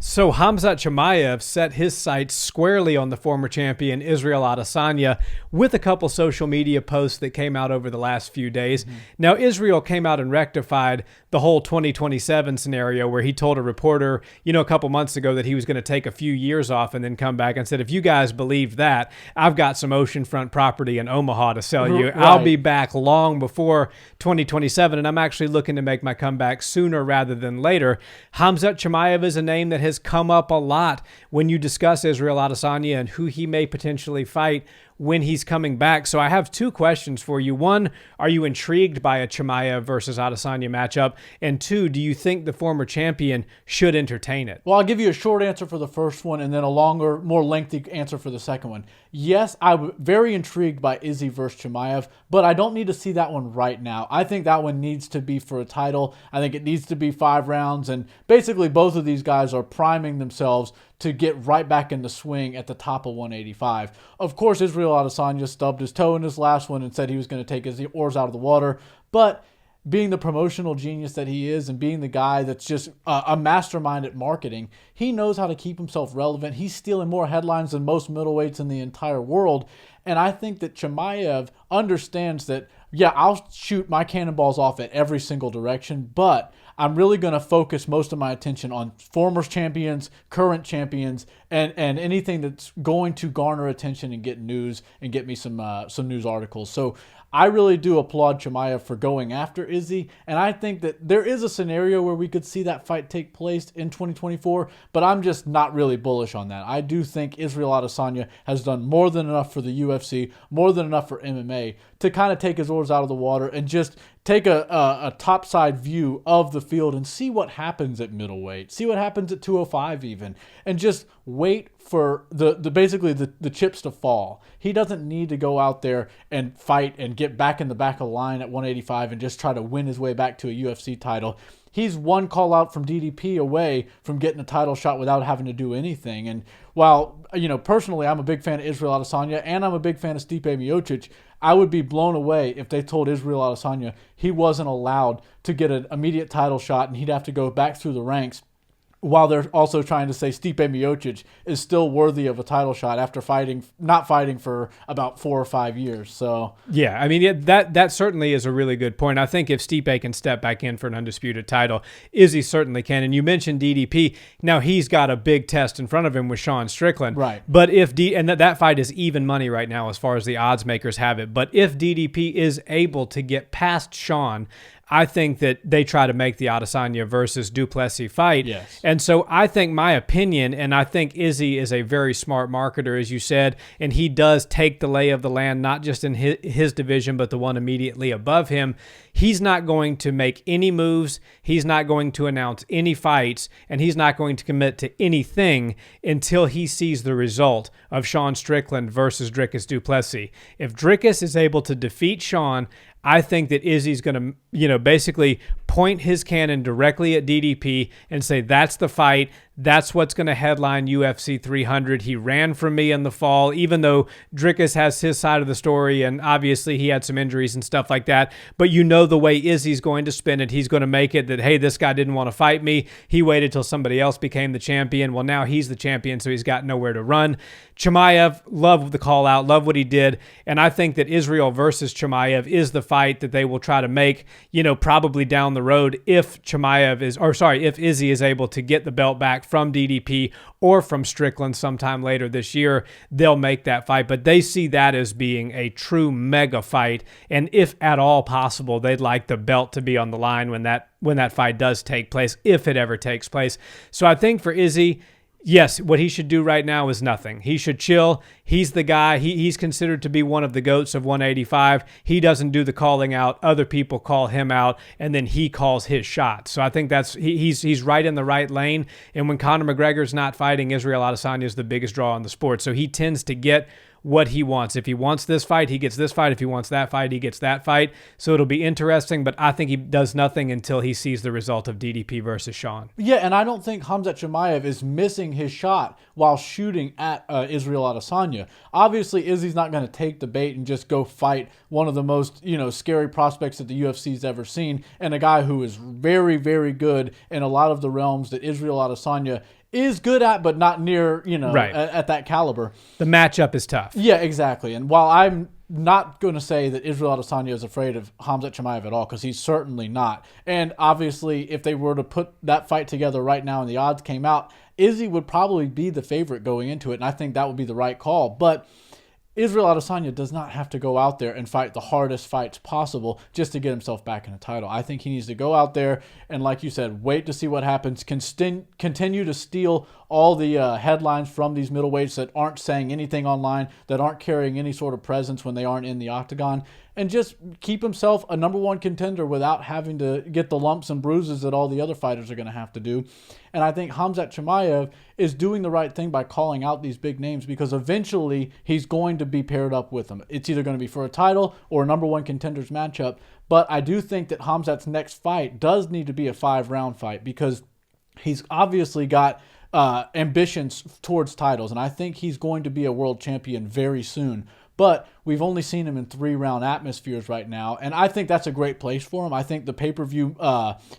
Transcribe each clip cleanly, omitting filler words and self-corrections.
So Hamzat Chimaev set his sights squarely on the former champion Israel Adesanya with a couple social media posts that came out over the last few days. Now, Israel came out and rectified the whole 2027 scenario where he told a reporter, a couple months ago that he was going to take a few years off and then come back and said, if you guys believe that, I've got some oceanfront property in Omaha to sell you. Right. I'll be back long before 2027, and I'm actually looking to make my comeback sooner rather than later. Khamzat Chimaev is a name that has come up a lot when you discuss Israel Adesanya and who he may potentially fight when he's coming back. So I have two questions for you. One, are you intrigued by a Chimaev versus Adesanya matchup? And two, do you think the former champion should entertain it? Well, I'll give you a short answer for the first one and then a longer, more lengthy answer for the second one. Yes, I'm very intrigued by Izzy versus Chimaev, but I don't need to see that one right now. I think that one needs to be for a title. I think it needs to be 5 rounds, and basically both of these guys are priming themselves to get right back in the swing at the top of 185. Of course, Israel Adesanya stubbed his toe in his last one and said he was going to take his oars out of the water, but being the promotional genius that he is and being the guy that's just a mastermind at marketing, he knows how to keep himself relevant. He's stealing more headlines than most middleweights in the entire world. And I think that Chimaev understands that, yeah, I'll shoot my cannonballs off at every single direction, but I'm really going to focus most of my attention on former champions, current champions, and anything that's going to garner attention and get news and get me some news articles. So I really do applaud Chimaev for going after Izzy, and I think that there is a scenario where we could see that fight take place in 2024, but I'm just not really bullish on that. I do think Israel Adesanya has done more than enough for the UFC, more than enough for MMA, to kind of take his oars out of the water and just take a topside view of the field and see what happens at middleweight, see what happens at 205 even, and just wait for basically the chips to fall. He doesn't need to go out there and fight and get back in the back of the line at 185 and just try to win his way back to a UFC title. He's one call out from DDP away from getting a title shot without having to do anything. And while, personally I'm a big fan of Israel Adesanya and I'm a big fan of Stipe Miocic, I would be blown away if they told Israel Adesanya he wasn't allowed to get an immediate title shot and he'd have to go back through the ranks, while they're also trying to say Stipe Miocic is still worthy of a title shot after not fighting for about 4 or 5 years. So yeah, I mean, that certainly is a really good point. I think if Stipe can step back in for an undisputed title, Izzy certainly can. And you mentioned DDP. Now he's got a big test in front of him with Sean Strickland. Right. But if that fight is even money right now as far as the odds makers have it. But if DDP is able to get past Sean, I think that they try to make the Adesanya versus Duplessis fight. Yes. And so I think my opinion, and I think Izzy is a very smart marketer, as you said, and he does take the lay of the land, not just in his division, but the one immediately above him. He's not going to make any moves. He's not going to announce any fights, and he's not going to commit to anything until he sees the result of Sean Strickland versus Dricus Duplessis. If Dricus is able to defeat Sean, I think that Izzy's going to, basically point his cannon directly at DDP and say, that's the fight. That's what's going to headline UFC 300. He ran from me in the fall, even though Dricus has his side of the story, and obviously he had some injuries and stuff like that. But the way Izzy's going to spin it, he's going to make it that, hey, this guy didn't want to fight me. He waited till somebody else became the champion. Well, now he's the champion, so he's got nowhere to run. Chimaev, love the call out, love what he did. And I think that Israel versus Chimaev is the fight that they will try to make, probably down the road if Izzy is able to get the belt back from DDP or from Strickland sometime later this year. They'll make that fight, but they see that as being a true mega fight. And if at all possible, they'd like the belt to be on the line when that fight does take place, if it ever takes place. So I think for Izzy, yes, what he should do right now is nothing. He should chill. He's the guy. He's considered to be one of the GOATs of 185. He doesn't do the calling out. Other people call him out, and then he calls his shot. So I think he's right in the right lane. And when Conor McGregor's not fighting, Israel Adesanya is the biggest draw in the sport. So he tends to get what he wants. If he wants this fight, he gets this fight. If he wants that fight, he gets that fight. So it'll be interesting, but I think he does nothing until he sees the result of DDP versus Sean. Yeah, and I don't think Khamzat Chimaev is missing his shot while shooting at Israel Adesanya. Obviously, Izzy's not going to take the bait and just go fight one of the most, scary prospects that the UFC's ever seen, and a guy who is very, very good in a lot of the realms that Israel Adesanya is good at, but not near, Right. at that caliber. The matchup is tough. Yeah, exactly. And while I'm not going to say that Israel Adesanya is afraid of Khamzat Chimaev at all, because he's certainly not. And obviously, if they were to put that fight together right now and the odds came out, Izzy would probably be the favorite going into it, and I think that would be the right call. But Israel Adesanya does not have to go out there and fight the hardest fights possible just to get himself back in a title. I think he needs to go out there and, like you said, wait to see what happens, continue to steal all the headlines from these middleweights that aren't saying anything online, that aren't carrying any sort of presence when they aren't in the octagon, and just keep himself a number one contender without having to get the lumps and bruises that all the other fighters are going to have to do. And I think Khamzat Chimaev is doing the right thing by calling out these big names, because eventually he's going to be paired up with them. It's either going to be for a title or a number one contenders matchup. But I do think that Khamzat's next fight does need to be a 5-round fight, because he's obviously got ambitions towards titles, and I think he's going to be a world champion very soon. But we've only seen him in 3-round atmospheres right now, and I think that's a great place for him. I think the pay-per-view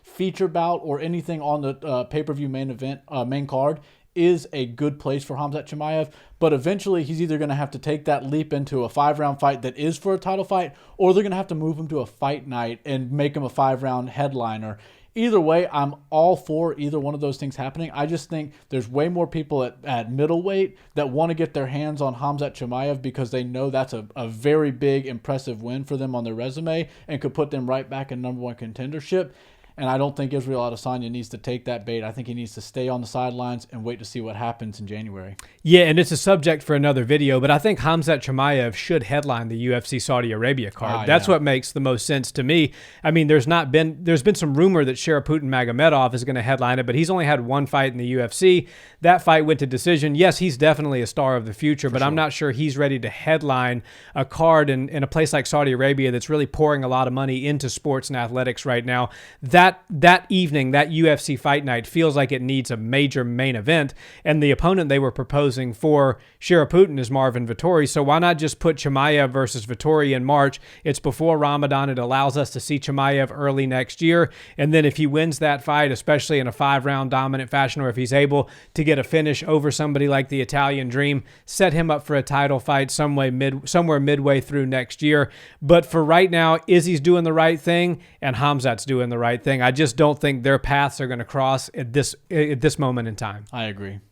feature bout or anything on the pay-per-view main event, main card, is a good place for Khamzat Chimaev. But eventually he's either going to have to take that leap into a 5-round fight that is for a title fight, or they're going to have to move him to a fight night and make him a 5-round headliner. Either way, I'm all for either one of those things happening. I just think there's way more people at middleweight that want to get their hands on Khamzat Chimaev, because they know that's a very big, impressive win for them on their resume and could put them right back in number one contendership. And I don't think Israel Adesanya needs to take that bait. I think he needs to stay on the sidelines and wait to see what happens in January. Yeah, and it's a subject for another video, but I think Khamzat Chimaev should headline the UFC Saudi Arabia card. That's what makes the most sense to me. I mean, there's been some rumor that Sharaput Magomedov is going to headline it, but he's only had one fight in the UFC. That fight went to decision. Yes, he's definitely a star of the future, but I'm not sure he's ready to headline a card in a place like Saudi Arabia that's really pouring a lot of money into sports and athletics right now. That evening, that UFC fight night, feels like it needs a major main event, and the opponent they were proposing for Sharaput is Marvin Vettori, so why not just put Chimaev versus Vettori in March? It's before Ramadan. It allows us to see Chimaev early next year, and then if he wins that fight, especially in a 5-round dominant fashion, or if he's able to get a finish over somebody like the Italian Dream, set him up for a title fight somewhere midway through next year. But for right now, Izzy's doing the right thing, and Hamzat's doing the right thing. I just don't think their paths are going to cross at this moment in time. I agree.